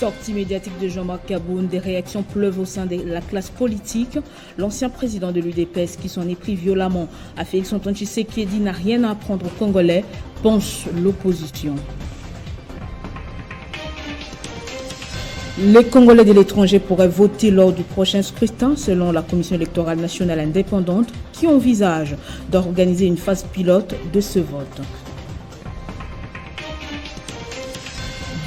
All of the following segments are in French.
Sortie médiatique de Jean-Marc Kaboun, des réactions pleuvent au sein de la classe politique. L'ancien président de l'UDPS, qui s'en est pris violemment à Félix-Antoine Tshisekedi, n'a rien à apprendre aux Congolais, pense l'opposition. Les Congolais de l'étranger pourraient voter lors du prochain scrutin, selon la Commission électorale nationale indépendante, qui envisage d'organiser une phase pilote de ce vote.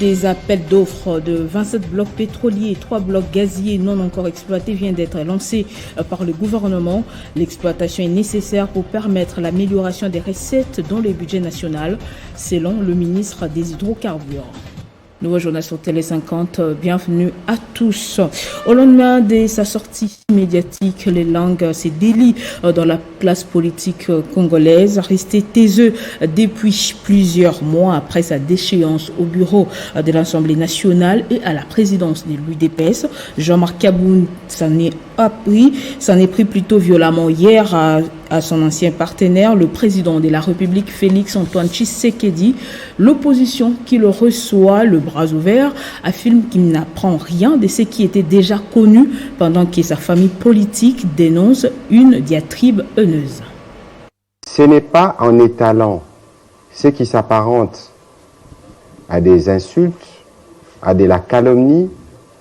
Des appels d'offres de 27 blocs pétroliers et 3 blocs gaziers non encore exploités viennent d'être lancés par le gouvernement. L'exploitation est nécessaire pour permettre l'amélioration des recettes dans le budget national, selon le ministre des Hydrocarbures. Nouveau journal sur Télé 50, bienvenue à tous. Au lendemain de sa sortie médiatique, les langues se délient dans la classe politique congolaise, resté taiseux depuis plusieurs mois après sa déchéance au bureau de l'Assemblée nationale et à la présidence de l'UDPS. Jean-Marc Kaboun s'en est pris plutôt violemment hier à son ancien partenaire, le président de la République Félix-Antoine Tshisekedi. L'opposition qui le reçoit le bras ouvert affirme qu'il n'apprend rien de ce qui était déjà connu, pendant que sa famille politique dénonce une diatribe haineuse. Ce n'est pas en étalant ce qui s'apparente à des insultes, à de la calomnie,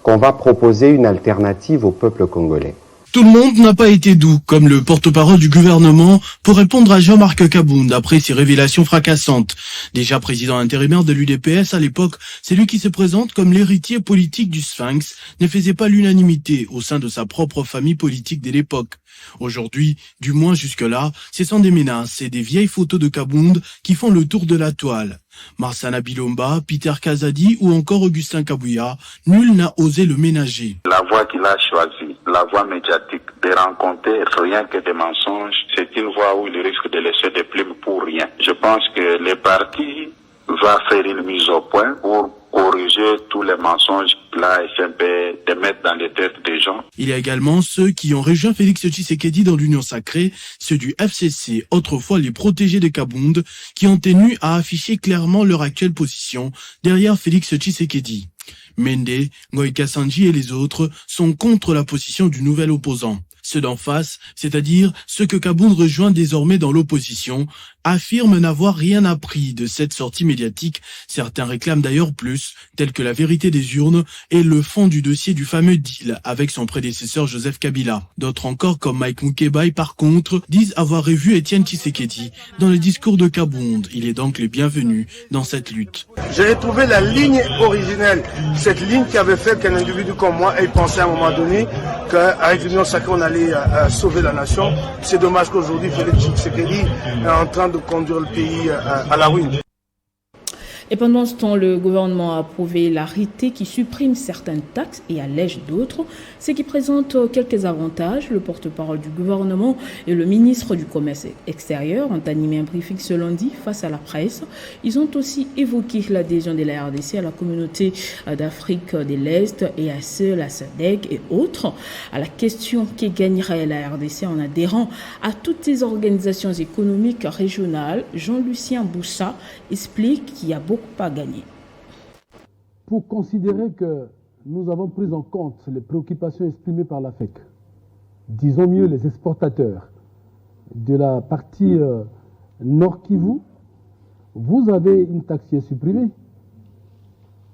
qu'on va proposer une alternative au peuple congolais. Tout le monde n'a pas été doux, comme le porte-parole du gouvernement, pour répondre à Jean-Marc Kaboun après ses révélations fracassantes. Déjà président intérimaire de l'UDPS à l'époque, c'est lui qui se présente comme l'héritier politique du Sphinx, ne faisait pas l'unanimité au sein de sa propre famille politique de l'époque. Aujourd'hui, du moins jusque-là, ce sont des menaces et des vieilles photos de Kaboun qui font le tour de la toile. Marsana Bilomba, Peter Kazadi ou encore Augustin Kabouya, nul n'a osé le ménager. La voie qu'il a choisie, la voie médiatique, de rencontrer rien que des mensonges, c'est une voie où il risque de laisser des plumes pour rien. Je pense que les partis vont faire une mise au point pour corriger tous les mensonges là et un peu de mettre dans les têtes des gens. Il y a également ceux qui ont rejoint Félix Tshisekedi dans l'Union sacrée, ceux du FCC, autrefois les protégés de Kaboun, qui ont tenu à afficher clairement leur actuelle position derrière Félix Tshisekedi. Mende, Ngoï Kassanji et les autres sont contre la position du nouvel opposant. Ceux d'en face, c'est-à-dire ceux que Kaboun rejoint désormais dans l'opposition, affirment n'avoir rien appris de cette sortie médiatique. Certains réclament d'ailleurs plus, tels que la vérité des urnes et le fond du dossier du fameux deal avec son prédécesseur Joseph Kabila. D'autres encore, comme Mike Mukebai par contre, disent avoir revu Étienne Tshisekedi dans le discours de Kaboun. Il est donc le bienvenu dans cette lutte. J'ai retrouvé la ligne originelle, cette ligne qui avait fait qu'un individu comme moi ait pensé à un moment donné qu'avec l'Union sacrée on allait sauver la nation. C'est dommage qu'aujourd'hui Félix Tshisekedi est en train de conduire le pays à la ruine. Et pendant ce temps, le gouvernement a approuvé l'arrêté qui supprime certaines taxes et allège d'autres, ce qui présente quelques avantages. Le porte-parole du gouvernement et le ministre du Commerce extérieur ont animé un briefing ce lundi face à la presse. Ils ont aussi évoqué l'adhésion de la RDC à la communauté d'Afrique de l'Est et à la SADC et autres. À la question qui gagnerait la RDC en adhérant à toutes les organisations économiques régionales, Jean-Lucien Boussa explique qu'il y a beaucoup à gagner. Pour considérer que nous avons pris en compte les préoccupations exprimées par l'AFEC, disons mieux les exportateurs de la partie Nord Kivu, vous avez une taxe qui est supprimée.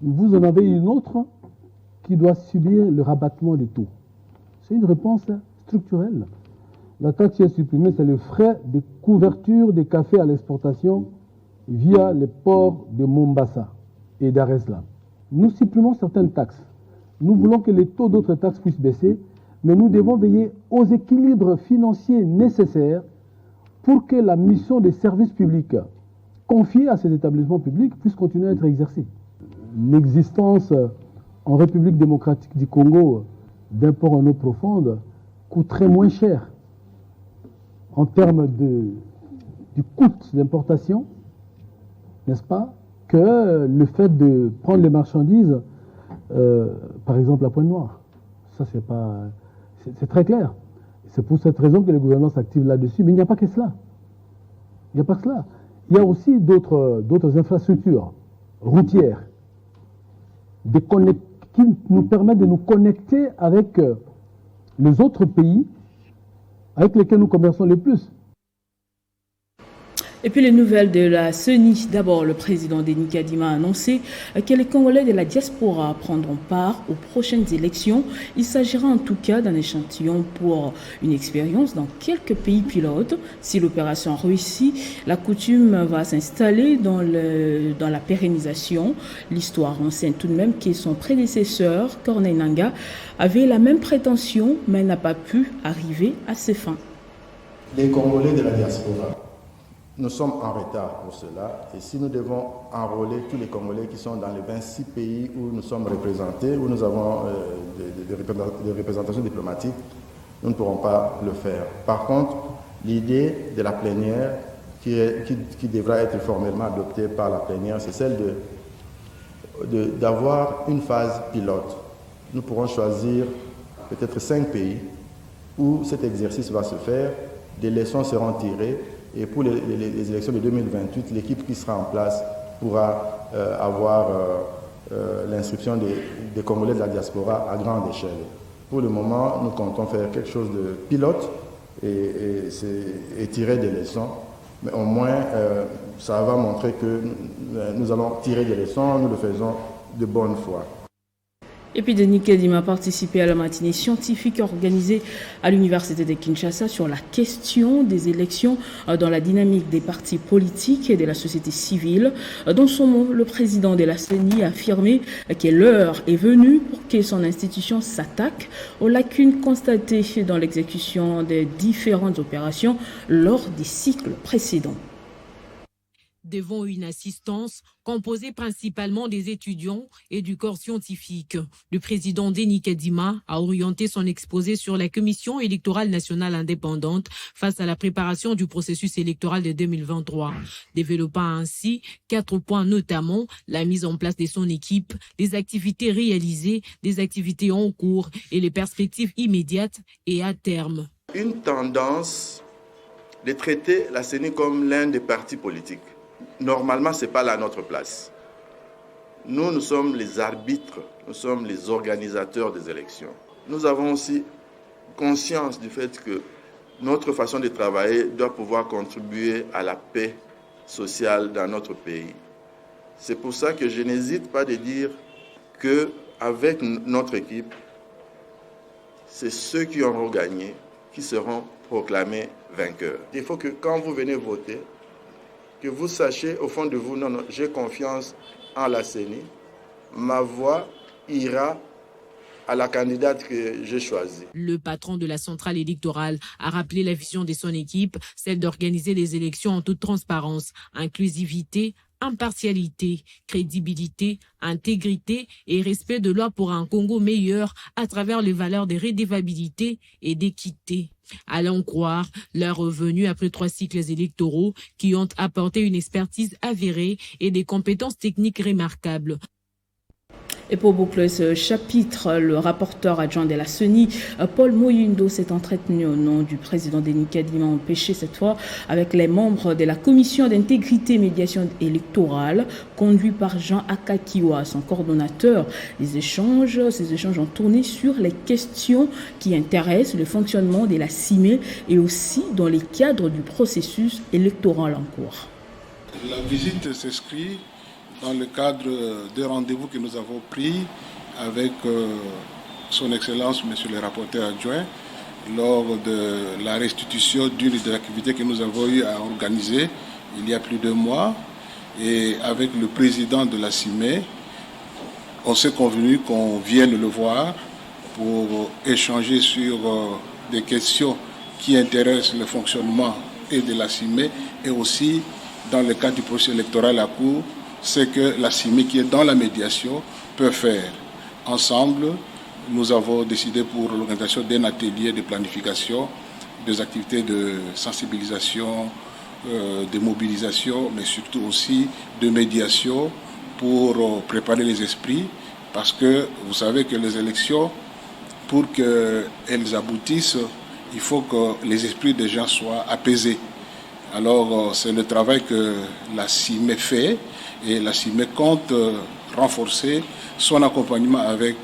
Vous en avez une autre qui doit subir le rabattement des taux. C'est une réponse structurelle. La taxe qui est supprimée, c'est le frais de couverture des cafés à l'exportation via les ports de Mombasa et Dar es Salaam. Nous supprimons certaines taxes. Nous voulons que les taux d'autres taxes puissent baisser, mais nous devons veiller aux équilibres financiers nécessaires pour que la mission des services publics confiée à ces établissements publics puisse continuer à être exercée. L'existence en République démocratique du Congo d'un port en eau profonde coûterait moins cher en termes du coût d'importation, n'est-ce pas, que le fait de prendre les marchandises, par exemple à Pointe-Noire. Ça, c'est très clair. C'est pour cette raison que le gouvernement s'active là-dessus. Mais il n'y a pas que cela. Il n'y a pas que cela. Il y a aussi d'autres infrastructures routières qui nous permet de nous connecter avec les autres pays avec lesquels nous commerçons le plus. Et puis les nouvelles de la CENI. D'abord, le président Denis Kadima a annoncé que les Congolais de la diaspora prendront part aux prochaines élections. Il s'agira en tout cas d'un échantillon pour une expérience dans quelques pays pilotes. Si l'opération réussit, la coutume va s'installer dans la pérennisation. L'histoire enseigne tout de même que son prédécesseur, Corneille Nangaa, avait la même prétention, mais n'a pas pu arriver à ses fins. Les Congolais de la diaspora, nous sommes en retard pour cela, et si nous devons enrôler tous les Congolais qui sont dans les 26 pays où nous sommes représentés, où nous avons des représentations diplomatiques, nous ne pourrons pas le faire. Par contre, l'idée de la plénière qui devra être formellement adoptée par la plénière, c'est celle d'avoir une phase pilote. Nous pourrons choisir peut-être 5 pays où cet exercice va se faire, des leçons seront tirées, et pour les élections de 2028, l'équipe qui sera en place pourra avoir l'inscription des Congolais de la diaspora à grande échelle. Pour le moment, nous comptons faire quelque chose de pilote et tirer des leçons. Mais au moins, ça va montrer que nous allons tirer des leçons, nous le faisons de bonne foi. Et puis Denis Kadima a participé à la matinée scientifique organisée à l'Université de Kinshasa sur la question des élections dans la dynamique des partis politiques et de la société civile. Dans son mot, le président de la CENI a affirmé que l'heure est venue pour que son institution s'attaque aux lacunes constatées dans l'exécution des différentes opérations lors des cycles précédents. Devant une assistance composée principalement des étudiants et du corps scientifique. Le président Denis Kadima a orienté son exposé sur la Commission électorale nationale indépendante face à la préparation du processus électoral de 2023, développant ainsi 4 points, notamment la mise en place de son équipe, les activités réalisées, des activités en cours et les perspectives immédiates et à terme. Une tendance de traiter la CENI comme l'un des partis politiques. Normalement, ce n'est pas là notre place. Nous sommes les arbitres, nous sommes les organisateurs des élections. Nous avons aussi conscience du fait que notre façon de travailler doit pouvoir contribuer à la paix sociale dans notre pays. C'est pour ça que je n'hésite pas de dire qu'avec notre équipe, c'est ceux qui auront gagné qui seront proclamés vainqueurs. Il faut que quand vous venez voter, que vous sachiez au fond de vous, non, j'ai confiance en la CENI, ma voix ira à la candidate que j'ai choisie. Le patron de la centrale électorale a rappelé la vision de son équipe, celle d'organiser les élections en toute transparence, inclusivité, impartialité, crédibilité, intégrité et respect de loi pour un Congo meilleur à travers les valeurs de redevabilité et d'équité. Allons croire leur revenu après 3 cycles électoraux qui ont apporté une expertise avérée et des compétences techniques remarquables. Et pour boucler ce chapitre, le rapporteur adjoint de la CENI, Paul Moyindo, s'est entretenu au nom du président Denis Kadima, empêché cette fois avec les membres de la commission d'intégrité et médiation électorale, conduit par Jean Akakiwa, son coordonnateur. Ces échanges ont tourné sur les questions qui intéressent le fonctionnement de la CIME et aussi dans les cadres du processus électoral en cours. La visite s'inscrit dans le cadre des rendez-vous que nous avons pris avec son Excellence, Monsieur le rapporteur adjoint, lors de la restitution d'une des activités que nous avons eu à organiser il y a plus de mois. Et avec le président de la CIME, on s'est convenu qu'on vienne le voir pour échanger sur des questions qui intéressent le fonctionnement et de la CIME et aussi dans le cadre du processus électoral à cours, c'est que la CIME qui est dans la médiation peut faire. Ensemble, nous avons décidé pour l'organisation d'un atelier de planification, des activités de sensibilisation, de mobilisation, mais surtout aussi de médiation pour préparer les esprits, parce que vous savez que les élections, pour qu'elles aboutissent, il faut que les esprits des gens soient apaisés. Alors, c'est le travail que la CIME fait, et la CIME compte renforcer son accompagnement avec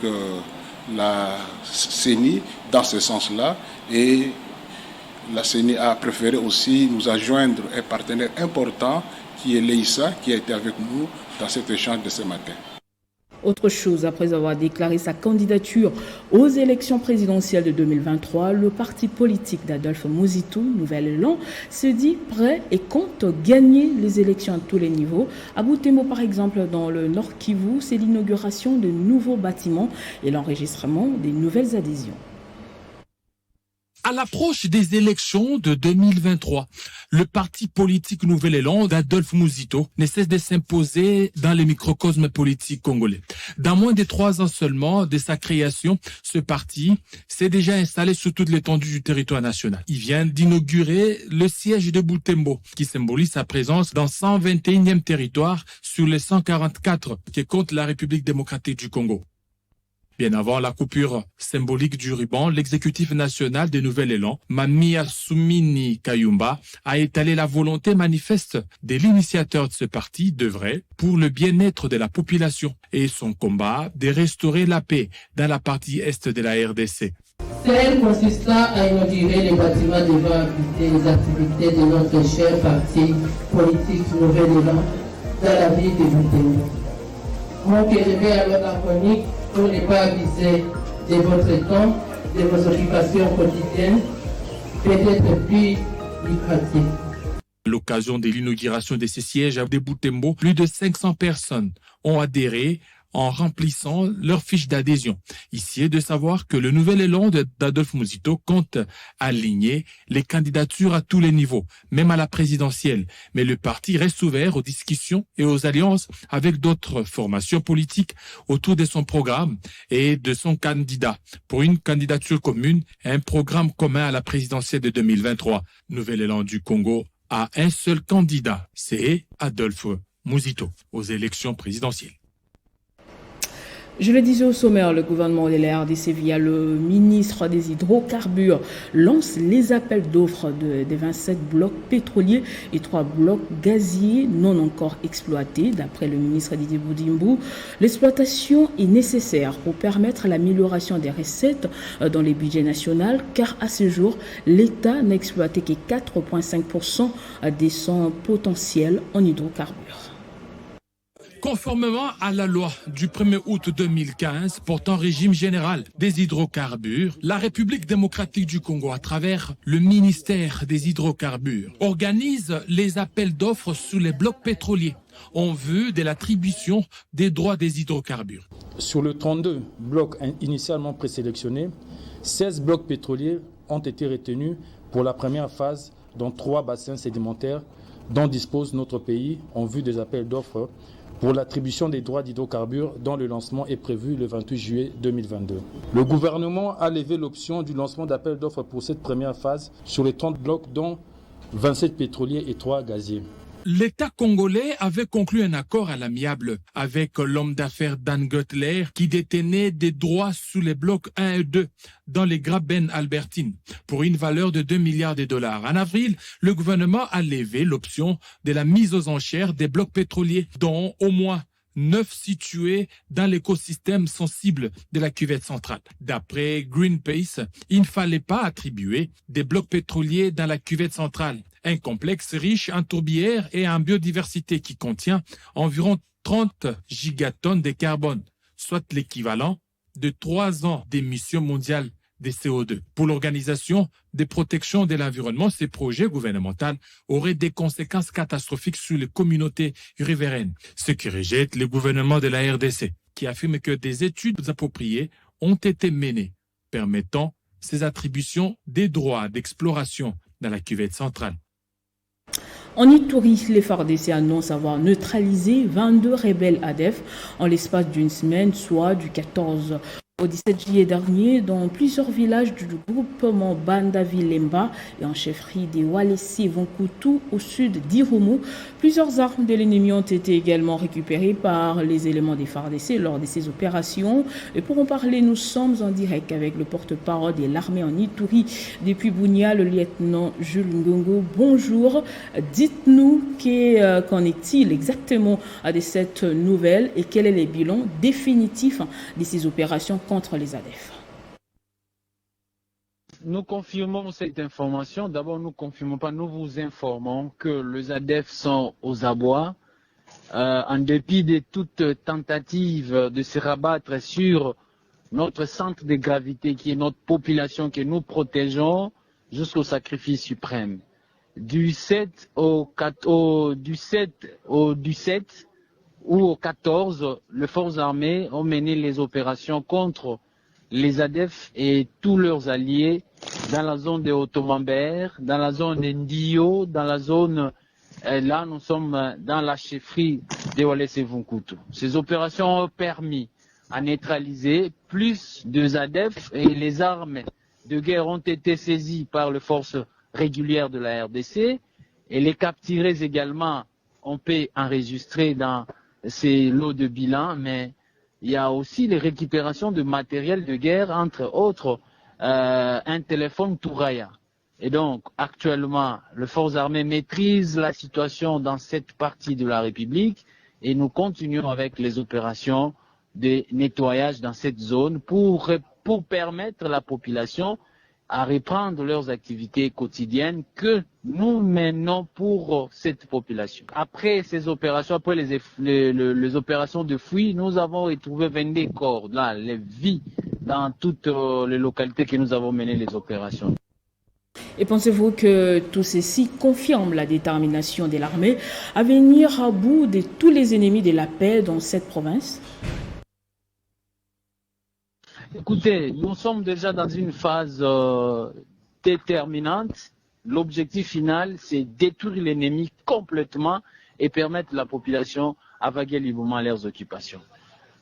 la CENI dans ce sens-là. Et la CENI a préféré aussi nous adjoindre un partenaire important qui est l'EISA, qui a été avec nous dans cet échange de ce matin. Autre chose, après avoir déclaré sa candidature aux élections présidentielles de 2023, le parti politique d'Adolphe Muzito, Nouvel Élan, se dit prêt et compte gagner les élections à tous les niveaux. À Butembo, par exemple, dans le Nord Kivu, c'est l'inauguration de nouveaux bâtiments et l'enregistrement des nouvelles adhésions. À l'approche des élections de 2023, le parti politique Nouvel Élan d'Adolphe Muzito ne cesse de s'imposer dans les microcosmes politiques congolais. Dans moins de 3 ans seulement de sa création, ce parti s'est déjà installé sur toute l'étendue du territoire national. Il vient d'inaugurer le siège de Butembo, qui symbolise sa présence dans 121e territoire sur les 144 que compte la République démocratique du Congo. Bien avant la coupure symbolique du ruban, l'exécutif national de Nouvel Élan, Mamia Soumini Kayumba, a étalé la volonté manifeste de l'initiateur de ce parti d'œuvrer pour le bien-être de la population et son combat de restaurer la paix dans la partie est de la RDC. Celle consistant à inaugurer les bâtiments devant abriter les activités de notre cher parti politique Nouvel Élan dans la ville de Butembo. Moi que je vais alors la chronique pour ne pas abuser de votre temps, de vos occupations quotidiennes, peut-être plus lucratives. À l'occasion de l'inauguration de ces sièges à Butembo, plus de 500 personnes ont adhéré en remplissant leur fiche d'adhésion. Ici est de savoir que le Nouvel Élan d'Adolphe Muzito compte aligner les candidatures à tous les niveaux, même à la présidentielle. Mais le parti reste ouvert aux discussions et aux alliances avec d'autres formations politiques autour de son programme et de son candidat pour une candidature commune et un programme commun à la présidentielle de 2023. Nouvel Élan du Congo a un seul candidat, c'est Adolphe Muzito aux élections présidentielles. Je le disais au sommaire, le gouvernement de la RDC via le ministre des Hydrocarbures lance les appels d'offres des 27 blocs pétroliers et 3 blocs gaziers non encore exploités. D'après le ministre Didier Boudimbo, l'exploitation est nécessaire pour permettre l'amélioration des recettes dans les budgets nationaux car à ce jour, l'État n'a exploité que 4,5% de son potentiel en hydrocarbures. Conformément à la loi du 1er août 2015 portant régime général des hydrocarbures, la République démocratique du Congo, à travers le ministère des hydrocarbures, organise les appels d'offres sous les blocs pétroliers en vue de l'attribution des droits des hydrocarbures. Sur le 32 blocs initialement présélectionnés, 16 blocs pétroliers ont été retenus pour la première phase dans 3 bassins sédimentaires dont dispose notre pays en vue des appels d'offres pour l'attribution des droits d'hydrocarbures dont le lancement est prévu le 28 juillet 2022. Le gouvernement a levé l'option du lancement d'appels d'offres pour cette première phase sur les 30 blocs dont 27 pétroliers et 3 gaziers. L'État congolais avait conclu un accord à l'amiable avec l'homme d'affaires Dan Gottler qui détenait des droits sous les blocs 1 et 2 dans les Graben Albertine pour une valeur de 2 milliards de dollars. En avril, le gouvernement a levé l'option de la mise aux enchères des blocs pétroliers dont au moins 9 situés dans l'écosystème sensible de la cuvette centrale. D'après Greenpeace, il ne fallait pas attribuer des blocs pétroliers dans la cuvette centrale, un complexe riche en tourbières et en biodiversité qui contient environ 30 gigatonnes de carbone, soit l'équivalent de 3 ans d'émissions mondiales de CO2. Pour l'Organisation de protection de l'environnement, ces projets gouvernementaux auraient des conséquences catastrophiques sur les communautés riveraines, ce qui rejette le gouvernement de la RDC, qui affirme que des études appropriées ont été menées, permettant ces attributions des droits d'exploration dans la cuvette centrale. En Ituri, les FARDC annoncent avoir neutralisé 22 rebelles ADF en l'espace d'une semaine, soit du 14 Au 17 juillet dernier, dans plusieurs villages du groupement Banda Vilemba et en chefferie des Walesi Vonkutu au sud d'Irumu, plusieurs armes de l'ennemi ont été également récupérées par les éléments des FARDC lors de ces opérations. Et pour en parler, nous sommes en direct avec le porte-parole de l'armée en Ituri depuis Bunia, le lieutenant Jules Ngongo. Bonjour, dites-nous qu'en est-il exactement de cette nouvelle et quel est le bilan définitif de ces opérations contre les ADF. Nous confirmons cette information. D'abord, nous vous informons que les ADF sont aux abois. En dépit de toute tentative de se rabattre sur notre centre de gravité qui est notre population que nous protégeons jusqu'au sacrifice suprême. Du 7 au 17 ou au 14, les forces armées ont mené les opérations contre les ADF et tous leurs alliés dans la zone de Otomambert, dans la zone d'Indio, dans la zone, là nous sommes dans la chefferie de Walese Vonkutu. Ces opérations ont permis à neutraliser plus de ADF et les armes de guerre ont été saisies par les forces régulières de la RDC et les capturés également on peut enregistrer dans ces lots de bilan, mais il y a aussi les récupérations de matériel de guerre, entre autres un téléphone Touraya. Et donc, actuellement, les forces armées maîtrisent la situation dans cette partie de la République et nous continuons avec les opérations de nettoyage dans cette zone pour permettre à la population à reprendre leurs activités quotidiennes que nous menons pour cette population. Après ces opérations, après les opérations de fouille, nous avons retrouvé 22 corps, là, les vies dans toutes les localités que nous avons mené les opérations. Et pensez-vous que tout ceci confirme la détermination de l'armée à venir à bout de tous les ennemis de la paix dans cette province? Écoutez, nous sommes déjà dans une phase déterminante. L'objectif final, c'est détruire l'ennemi complètement et permettre à la population à vaguer librement leurs occupations.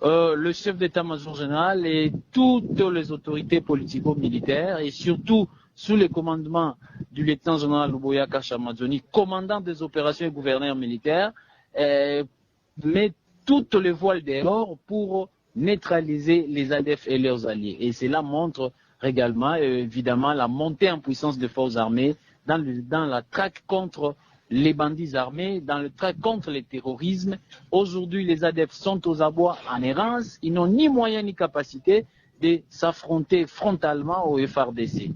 Le chef d'état-major général et toutes les autorités politico-militaires et surtout sous le commandement du lieutenant-général Luboya Kashamadzoni, commandant des opérations et gouverneur militaire, met toutes les voiles dehors pour neutraliser les ADF et leurs alliés. Et cela montre également, évidemment, la montée en puissance des forces armées dans la traque contre les bandits armés, dans le traque contre le terrorisme. Aujourd'hui, les ADF sont aux abois en errance. Ils n'ont ni moyens ni capacité de s'affronter frontalement au FARDC.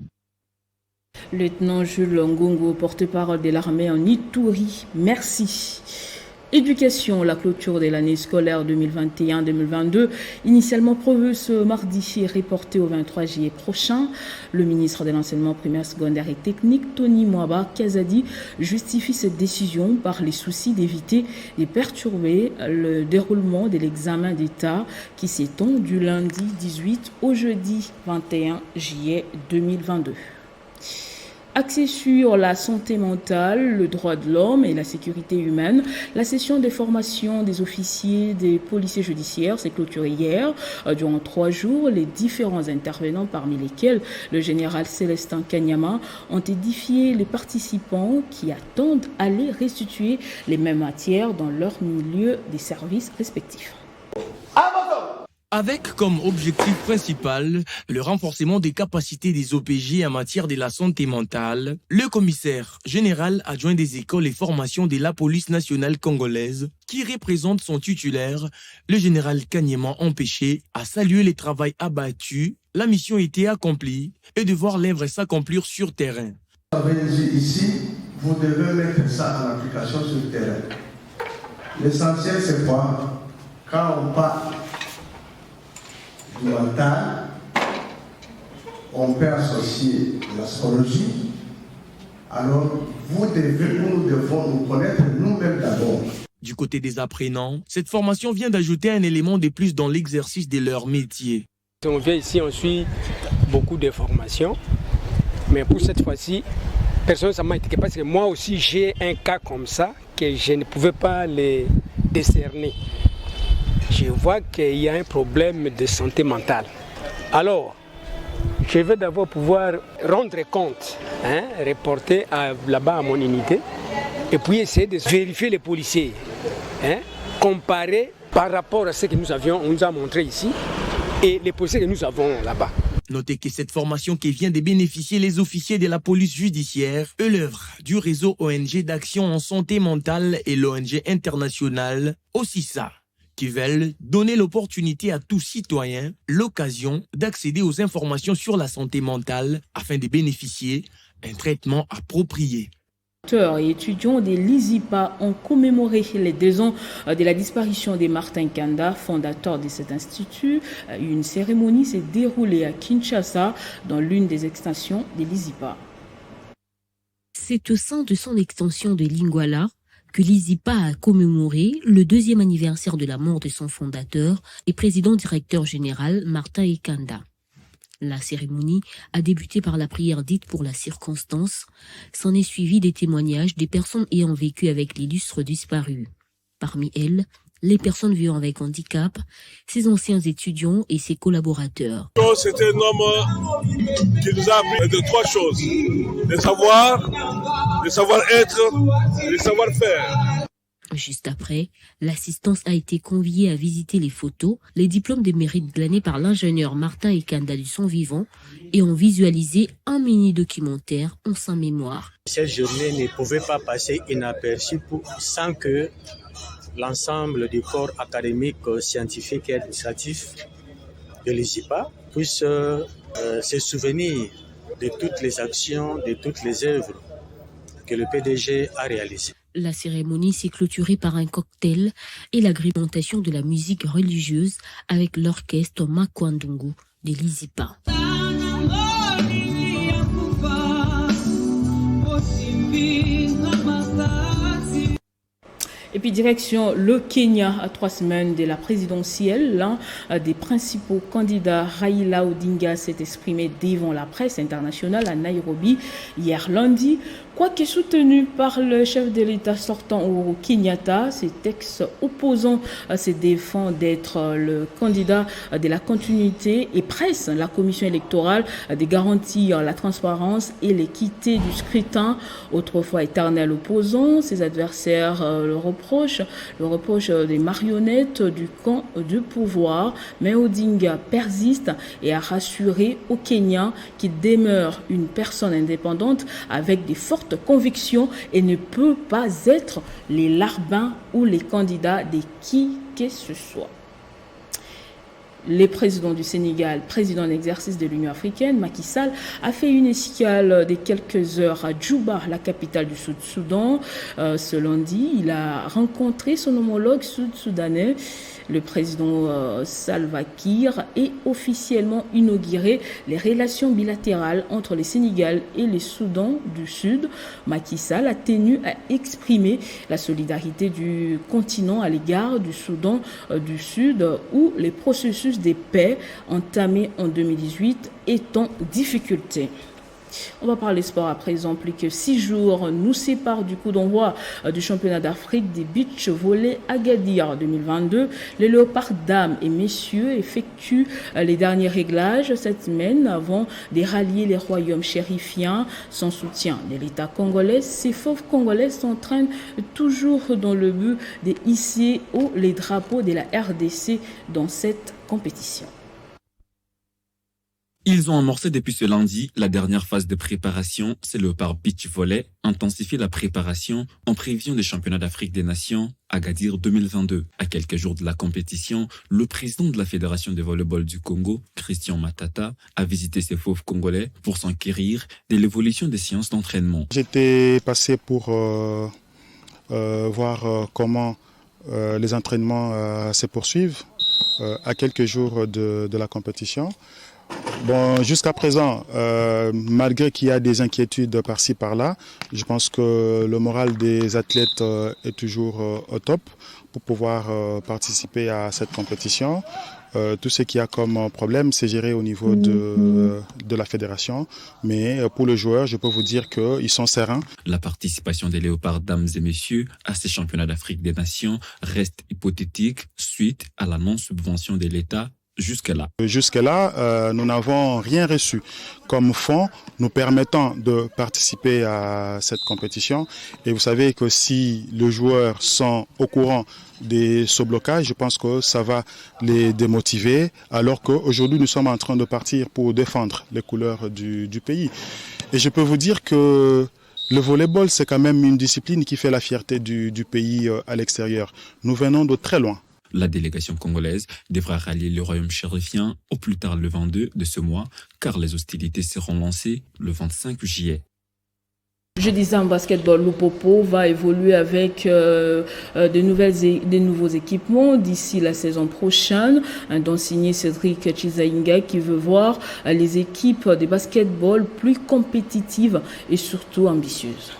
Lieutenant Jules Ngongo, porte-parole de l'armée en Ituri, merci. Éducation, la clôture de l'année scolaire 2021-2022, initialement prévue ce mardi, est reportée au 23 juillet prochain. Le ministre de l'Enseignement primaire, secondaire et technique, Tony Mwaba Kazadi, justifie cette décision par les soucis d'éviter de perturber le déroulement de l'examen d'État qui s'étend du lundi 18 au jeudi 21 juillet 2022. Axée sur la santé mentale, le droit de l'homme et la sécurité humaine, la session des formations des officiers des policiers judiciaires s'est clôturée hier. Durant 3 jours, les différents intervenants, parmi lesquels le général Célestin Kanyama, ont édifié les participants qui attendent à les restituer les mêmes matières dans leur milieu des services respectifs. Avec comme objectif principal le renforcement des capacités des OPJ en matière de la santé mentale, le commissaire général adjoint des écoles et formations de la police nationale congolaise, qui représente son titulaire, le général Kanyama Empêché, a salué le travail abattu, la mission était accomplie et de voir l'œuvre s'accomplir sur terrain. Ici, vous devez mettre ça en application sur le terrain. L'essentiel, c'est quoi? Quand on parle du mental, on peut associer l'astrologie. Alors, nous devons nous connaître nous-mêmes d'abord. Du côté des apprenants, cette formation vient d'ajouter un élément de plus dans l'exercice de leur métier. On vient ici, on suit beaucoup de formations, mais pour cette fois-ci, personne ne m'a indiqué parce que moi aussi j'ai un cas comme ça que je ne pouvais pas les décerner. Je vois qu'il y a un problème de santé mentale. Alors, je vais d'abord pouvoir rendre compte, reporter là-bas à mon unité, et puis essayer de vérifier les policiers, comparer par rapport à ce que on nous a montré ici, et les policiers que nous avons là-bas. Notez que cette formation qui vient de bénéficier les officiers de la police judiciaire est l'œuvre du réseau ONG d'action en santé mentale et l'ONG internationale OSISA, qui veulent donner l'opportunité à tout citoyen l'occasion d'accéder aux informations sur la santé mentale afin de bénéficier d'un traitement approprié. Et étudiants de l'ISIPA ont commémoré les 2 ans de la disparition de Martin Kanda, fondateur de cet institut. Une cérémonie s'est déroulée à Kinshasa, dans l'une des extensions de l'ISIPA. C'est au sein de son extension de Lingwala que l'ISIPA a commémoré le 2e anniversaire de la mort de son fondateur et président-directeur général Martin Kanda. La cérémonie a débuté par la prière dite pour la circonstance. S'en est suivi des témoignages des personnes ayant vécu avec l'illustre disparu. Parmi elles, les personnes vivant avec handicap, ses anciens étudiants et ses collaborateurs. C'est un homme qui nous a appris de 3 choses. Le savoir-être, le savoir-faire. Juste après, l'assistance a été conviée à visiter les photos, les diplômes de mérite glanés par l'ingénieur Martin Kanda du son vivant et ont visualisé un mini-documentaire en sa mémoire. Cette journée ne pouvait pas passer inaperçue sans que l'ensemble du corps académique, scientifique et administratif de l'ISIPA puisse se souvenir de toutes les actions, de toutes les œuvres que le PDG a réalisées. La cérémonie s'est clôturée par un cocktail et l'agrémentation de la musique religieuse avec l'orchestre Makwandungu de l'ISIPA. Et puis direction le Kenya à 3 semaines de la présidentielle. L'un des principaux candidats, Raila Odinga, s'est exprimé devant la presse internationale à Nairobi hier lundi. Quoique soutenu par le chef de l'État sortant Uhuru Kenyatta, ses textes opposants se défendent d'être le candidat de la continuité et presse la commission électorale de garantir la transparence et l'équité du scrutin. Autrefois éternel opposant, ses adversaires le reprochent des marionnettes du camp du pouvoir. Mais Odinga persiste et a rassuré aux Kenyans qu'il demeure une personne indépendante avec des fortes convictions et ne peut pas être les larbins ou les candidats de qui que ce soit. Le président du Sénégal, président en exercice de l'Union africaine, Macky Sall, a fait une escale de quelques heures à Djouba, la capitale du Sud-Soudan. Ce lundi, il a rencontré son homologue sud-soudanais. Le président Salva Kiir est officiellement inauguré les relations bilatérales entre le Sénégal et le Soudan du Sud. Macky Sall a tenu à exprimer la solidarité du continent à l'égard du Soudan du Sud, où les processus de paix entamés en 2018 est en difficulté. On va parler sport à présent. Plus que 6 jours nous séparent du coup d'envoi du championnat d'Afrique des beach volley Agadir 2022. Les léopards dames et messieurs effectuent les derniers réglages cette semaine avant de rallier les royaumes chérifiens. Sans soutien de l'État congolais, ces fauves congolais s'entraînent toujours dans le but de hisser haut les drapeaux de la RDC dans cette compétition. Ils ont amorcé depuis ce lundi la dernière phase de préparation. C'est le Léopard Beach Volley intensifie la préparation en prévision des championnats d'Afrique des Nations Agadir 2022. À quelques jours de la compétition, le président de la Fédération de volleyball du Congo, Christian Matata, a visité ces fauves congolais pour s'enquérir de l'évolution des séances d'entraînement. J'étais passé pour voir comment les entraînements se poursuivent à quelques jours de la compétition. Bon, jusqu'à présent, malgré qu'il y a des inquiétudes par-ci par-là, je pense que le moral des athlètes est toujours au top pour pouvoir participer à cette compétition. Tout ce qu'il y a comme problème, c'est géré au niveau de la fédération. Mais pour le joueur, je peux vous dire qu'ils sont sereins. La participation des léopards dames et messieurs à ces championnats d'Afrique des Nations reste hypothétique suite à la non-subvention de l'État jusque-là. Jusque-là, nous n'avons rien reçu comme fonds nous permettant de participer à cette compétition. Et vous savez que si les joueurs sont au courant de ce blocage, je pense que ça va les démotiver, alors qu'aujourd'hui nous sommes en train de partir pour défendre les couleurs du pays. Et je peux vous dire que le volleyball, c'est quand même une discipline qui fait la fierté du pays à l'extérieur. Nous venons de très loin. La délégation congolaise devra rallier le royaume chérifien au plus tard le 22 de ce mois, car les hostilités seront lancées le 25 juillet. Je disais en basketball, Lupopo va évoluer avec des nouveaux équipements d'ici la saison prochaine, dont signé Cédric Chizainga qui veut voir les équipes de basketball plus compétitives et surtout ambitieuses.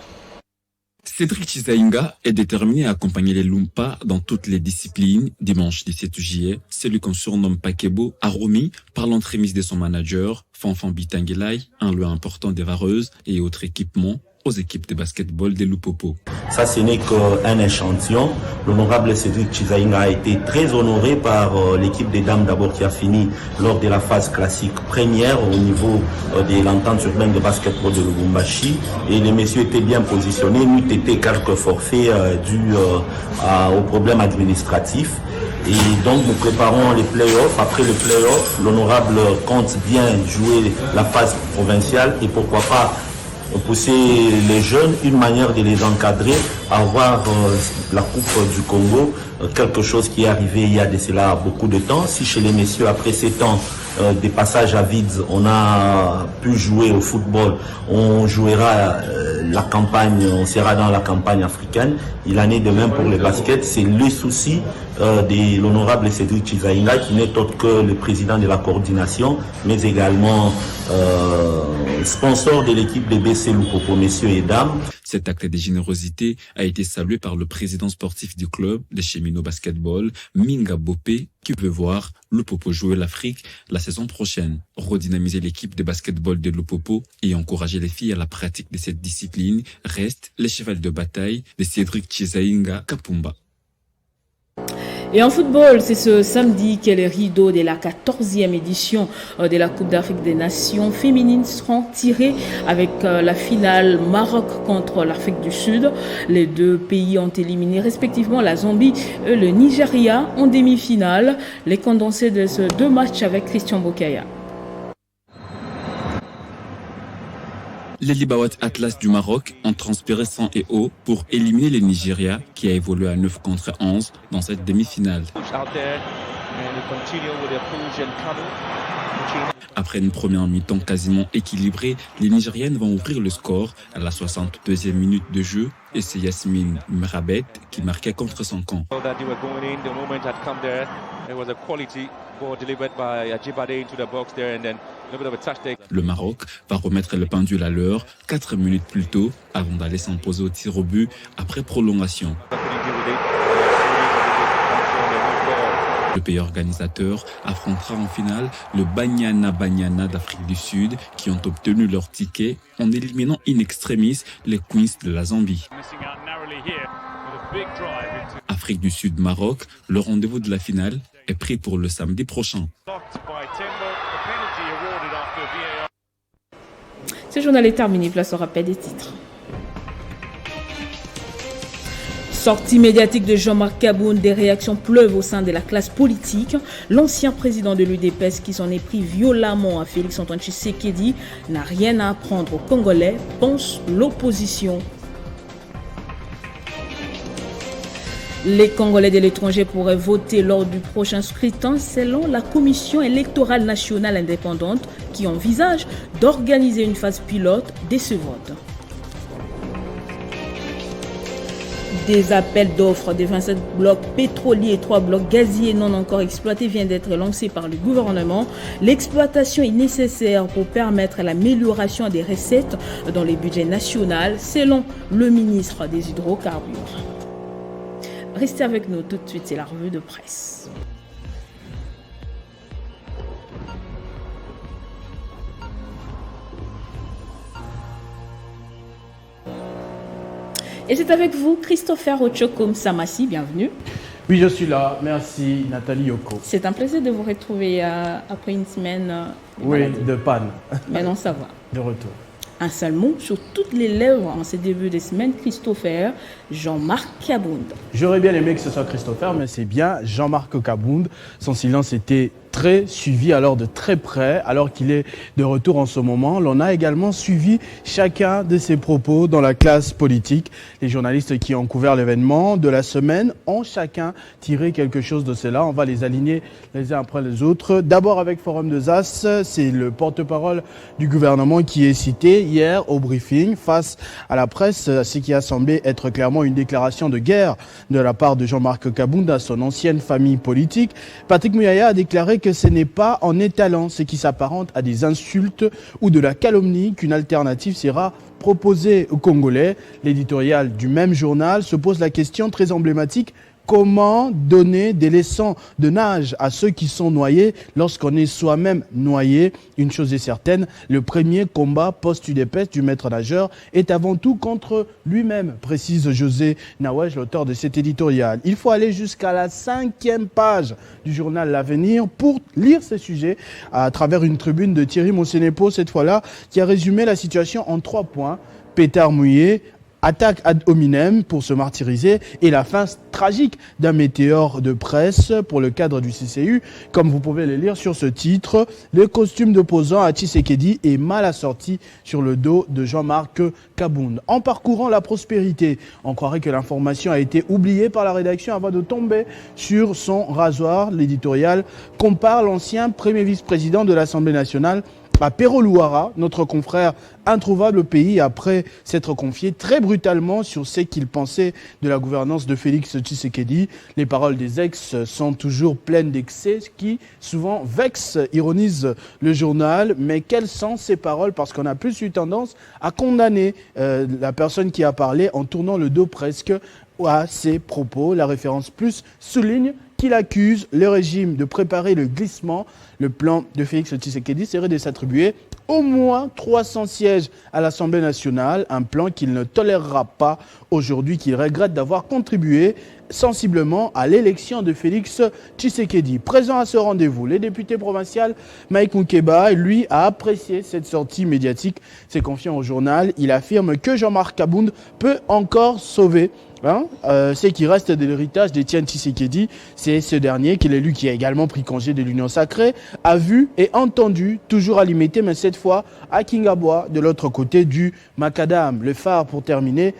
Cédric Chizainga est déterminé à accompagner les Lumpa dans toutes les disciplines. Dimanche 17 juillet, celui qu'on surnomme Pakebo a remis, par l'entremise de son manager, Fanfan Bitangelai, un lot important des vareuses et autres équipements aux équipes de basketball des Lupopo. Ça, ce n'est qu'un échantillon. L'honorable Cédric Chizainga a été très honoré par l'équipe des dames d'abord qui a fini lors de la phase classique première au niveau de l'entente urbaine de basketball de Lubumbashi. Et les messieurs étaient bien positionnés. Nous étions quelques forfaits dus aux problèmes administratifs. Et donc nous préparons les play-offs. Après le play-off, l'honorable compte bien jouer la phase provinciale et pourquoi pas pousser les jeunes, une manière de les encadrer, avoir la Coupe du Congo, quelque chose qui est arrivé il y a de cela beaucoup de temps. Si chez les messieurs, après 7 ans des passages à vide, on a pu jouer au football, on jouera la campagne, on sera dans la campagne africaine. Il en est de même pour le basket. C'est le souci de l'honorable Cédric Chizainga, qui n'est autre que le président de la coordination, mais également sponsor de l'équipe de BC Lupopo, messieurs et dames. Cet acte de générosité a été salué par le président sportif du club, les Cheminots Basketball, Minga Bopé, qui veut voir Lupopo jouer l'Afrique la saison prochaine. Redynamiser l'équipe de basketball de Lupopo et encourager les filles à la pratique de cette discipline reste les chevals de bataille de Cédric Chizainga Kapumba. Et en football, c'est ce samedi que les rideaux de la 14e édition de la Coupe d'Afrique des Nations féminines seront tirés avec la finale Maroc contre l'Afrique du Sud. Les deux pays ont éliminé respectivement la Zambie et le Nigeria en demi-finale. Les condensés de ces deux matchs avec Christian Bokaya. Les Libawat Atlas du Maroc ont transpiré sang et eau pour éliminer le Nigeria qui a évolué à 9 contre 11 dans cette demi-finale. Après une première mi-temps quasiment équilibrée, les Nigériennes vont ouvrir le score à la 62e minute de jeu et c'est Yasmine Mrabet qui marquait contre son camp. Le Maroc va remettre le pendule à l'heure 4 minutes plus tôt avant d'aller s'imposer au tir au but après prolongation. Le pays organisateur affrontera en finale le Banyana d'Afrique du Sud qui ont obtenu leur ticket en éliminant in extremis les Queens de la Zambie. Afrique du Sud-Maroc, le rendez-vous de la finale est pris pour le samedi prochain. Ce journal est terminé, place au rappel des titres. Sortie médiatique de Jean-Marc Kaboun, des réactions pleuvent au sein de la classe politique. L'ancien président de l'UDPS, qui s'en est pris violemment à Félix-Antoine Tshisekedi, n'a rien à apprendre aux Congolais, pense l'opposition. Les Congolais de l'étranger pourraient voter lors du prochain scrutin selon la Commission électorale nationale indépendante qui envisage d'organiser une phase pilote de ce vote. Des appels d'offres de 27 blocs pétroliers et 3 blocs gaziers non encore exploités viennent d'être lancés par le gouvernement. L'exploitation est nécessaire pour permettre l'amélioration des recettes dans les budgets nationaux, selon le ministre des Hydrocarbures. Restez avec nous tout de suite, c'est la revue de presse. Et c'est avec vous, Christopher Ochokom Samassi, bienvenue. Oui, je suis là. Merci, Nathalie Yoko. C'est un plaisir de vous retrouver après une semaine de panne. Mais non, ça va. De retour. Un seul mot sur toutes les lèvres en ces débuts de semaine, Christopher Jean-Marc Kabound. J'aurais bien aimé que ce soit Christopher, mais c'est bien Jean-Marc Kabound. Son silence était très suivi, alors de très près, alors qu'il est de retour en ce moment. L'on a également suivi chacun de ses propos dans la classe politique. Les journalistes qui ont couvert l'événement de la semaine ont chacun tiré quelque chose de cela. On va les aligner les uns après les autres. D'abord avec Forum des As, c'est le porte-parole du gouvernement qui est cité hier au briefing face à la presse, ce qui a semblé être clairement une déclaration de guerre de la part de Jean-Marc Kabound à son ancienne famille politique. Patrick Muyaya a déclaré que ce n'est pas en étalant ce qui s'apparente à des insultes ou de la calomnie qu'une alternative sera proposée aux Congolais. L'éditorial du même journal se pose la question très emblématique: comment donner des leçons de nage à ceux qui sont noyés lorsqu'on est soi-même noyé? Une chose est certaine, le premier combat post-UDPS du maître nageur est avant tout contre lui-même, précise José Nawej, l'auteur de cet éditorial. Il faut aller jusqu'à la 5e page du journal L'Avenir pour lire ces sujets à travers une tribune de Thierry Monsenepo, cette fois-là, qui a résumé la situation en 3 points. Pétard mouillé, attaque ad hominem pour se martyriser et la fin tragique d'un météore de presse pour le cadre du CCU. Comme vous pouvez le lire sur ce titre, le costume d'opposant à Tshisekedi est mal assorti sur le dos de Jean-Marc Kabound. En parcourant la prospérité, on croirait que l'information a été oubliée par la rédaction avant de tomber sur son rasoir. L'éditorial compare l'ancien premier vice-président de l'Assemblée nationale à Pero Luara, notre confrère introuvable au pays après s'être confié très brutalement sur ce qu'il pensait de la gouvernance de Félix Tshisekedi. Les paroles des ex sont toujours pleines d'excès qui souvent vexent, ironise le journal. Mais quelles sont ces paroles? Parce qu'on a plus eu tendance à condamner la personne qui a parlé en tournant le dos presque à ses propos. La référence plus souligne qu'il accuse le régime de préparer le glissement. Le plan de Félix Tshisekedi serait de s'attribuer au moins 300 sièges à l'Assemblée nationale, un plan qu'il ne tolérera pas aujourd'hui, qu'il regrette d'avoir contribué sensiblement à l'élection de Félix Tshisekedi. Présent à ce rendez-vous, le député provincial Mike Moukeba, lui, a apprécié cette sortie médiatique. C'est confiant au journal. Il affirme que Jean-Marc Kabound peut encore sauver ce qui reste de l'héritage d'Étienne Tshisekedi. C'est ce dernier, qui est l'élu qui a également pris congé de l'Union sacrée, a vu et entendu, toujours à limiter, mais cette fois à Kingabwa, de l'autre côté du Macadam. Le phare, pour terminer,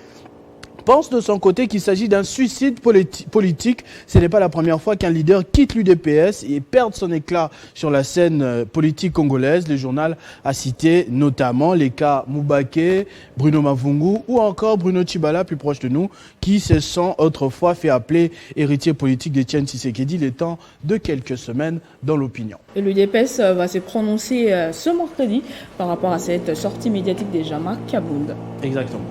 pense de son côté qu'il s'agit d'un suicide politique. Ce n'est pas la première fois qu'un leader quitte l'UDPS et perd son éclat sur la scène politique congolaise. Le journal a cité notamment les cas Moubake, Bruno Mavungu ou encore Bruno Tshibala, plus proche de nous, qui se sont autrefois fait appeler héritier politique d'Étienne Tshisekedi les temps de quelques semaines dans l'opinion. Et l'UDPS va se prononcer ce mercredi par rapport à cette sortie médiatique de Jean-Marc Kabound. Exactement.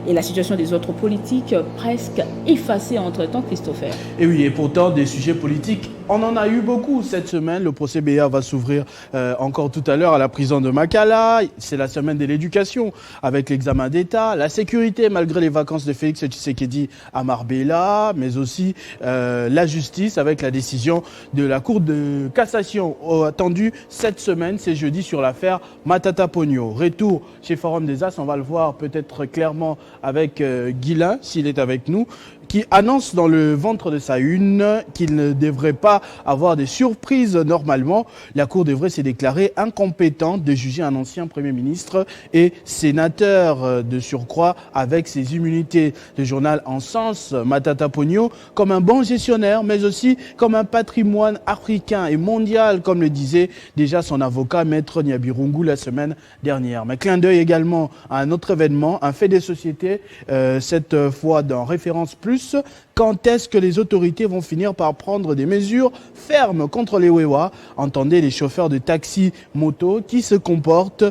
Et la situation des autres politiques presque effacée entre-temps, Christopher. Et oui, et pourtant, des sujets politiques, on en a eu beaucoup cette semaine. Le procès BA va s'ouvrir encore tout à l'heure à la prison de Makala. C'est la semaine de l'éducation avec l'examen d'État. La sécurité, malgré les vacances de Félix Tshisekedi à Marbella, mais aussi la justice avec la décision de la Cour de cassation attendue cette semaine, c'est jeudi, sur l'affaire Matata Pogno. Retour chez Forum des As, on va le voir peut-être clairement avec Guilain, s'il est avec nous, qui annonce dans le ventre de sa une qu'il ne devrait pas avoir des surprises normalement. La Cour devrait se déclarer incompétente de juger un ancien Premier ministre et sénateur de surcroît avec ses immunités. Le journal encense Matata Pogno comme un bon gestionnaire, mais aussi comme un patrimoine africain et mondial, comme le disait déjà son avocat, Maître Nyabirungu, la semaine dernière. Mais clin d'œil également à un autre événement, un fait des sociétés, cette fois dans Référence Plus. Quand est-ce que les autorités vont finir par prendre des mesures fermes contre les Wewa? Entendez les chauffeurs de taxi moto qui se comportent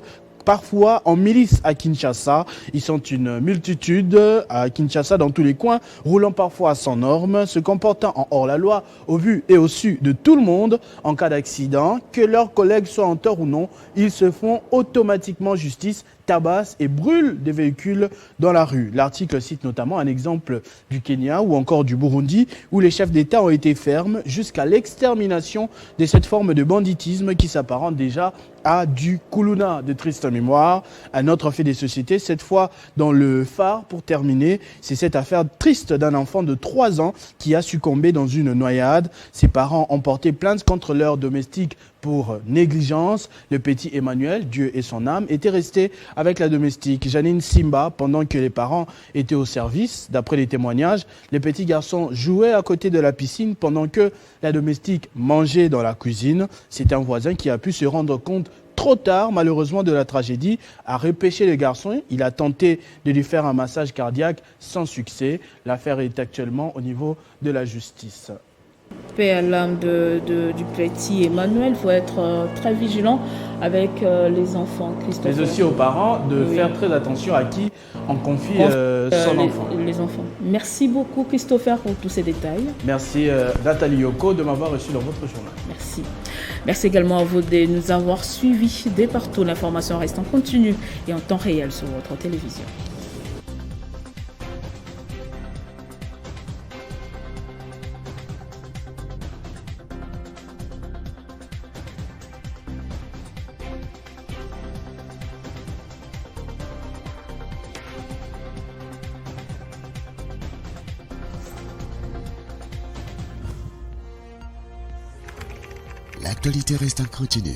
parfois en milice à Kinshasa. Ils sont une multitude à Kinshasa dans tous les coins, roulant parfois sans normes, se comportant en hors-la-loi au vu et au su de tout le monde. En cas d'accident, que leurs collègues soient en tort ou non, ils se font automatiquement justice tabassent et brûlent des véhicules dans la rue. L'article cite notamment un exemple du Kenya ou encore du Burundi où les chefs d'État ont été fermes jusqu'à l'extermination de cette forme de banditisme qui s'apparente déjà à du Kuluna, de triste mémoire. Un autre fait des sociétés, cette fois dans le phare pour terminer, c'est cette affaire triste d'un enfant de 3 ans qui a succombé dans une noyade. Ses parents ont porté plainte contre leur domestique pour négligence. Le petit Emmanuel, Dieu et son âme, était resté avec la domestique Janine Simba pendant que les parents étaient au service. D'après les témoignages, les petits garçons jouaient à côté de la piscine pendant que la domestique mangeait dans la cuisine. C'est un voisin qui a pu se rendre compte trop tard, malheureusement, de la tragédie, a repêché le garçon. Il a tenté de lui faire un massage cardiaque sans succès. L'affaire est actuellement au niveau de la justice. Paix à l'âme du petit Emmanuel, il faut être très vigilant avec les enfants. Mais aussi aux parents de faire très attention à qui on confie son enfant. Les enfants. Merci beaucoup Christopher pour tous ces détails. Merci Nathalie Yoko de m'avoir reçu dans votre journal. Merci. Merci également à vous de nous avoir suivis dès partout. L'information reste en continu et en temps réel sur votre télévision. L'actualité reste en continu.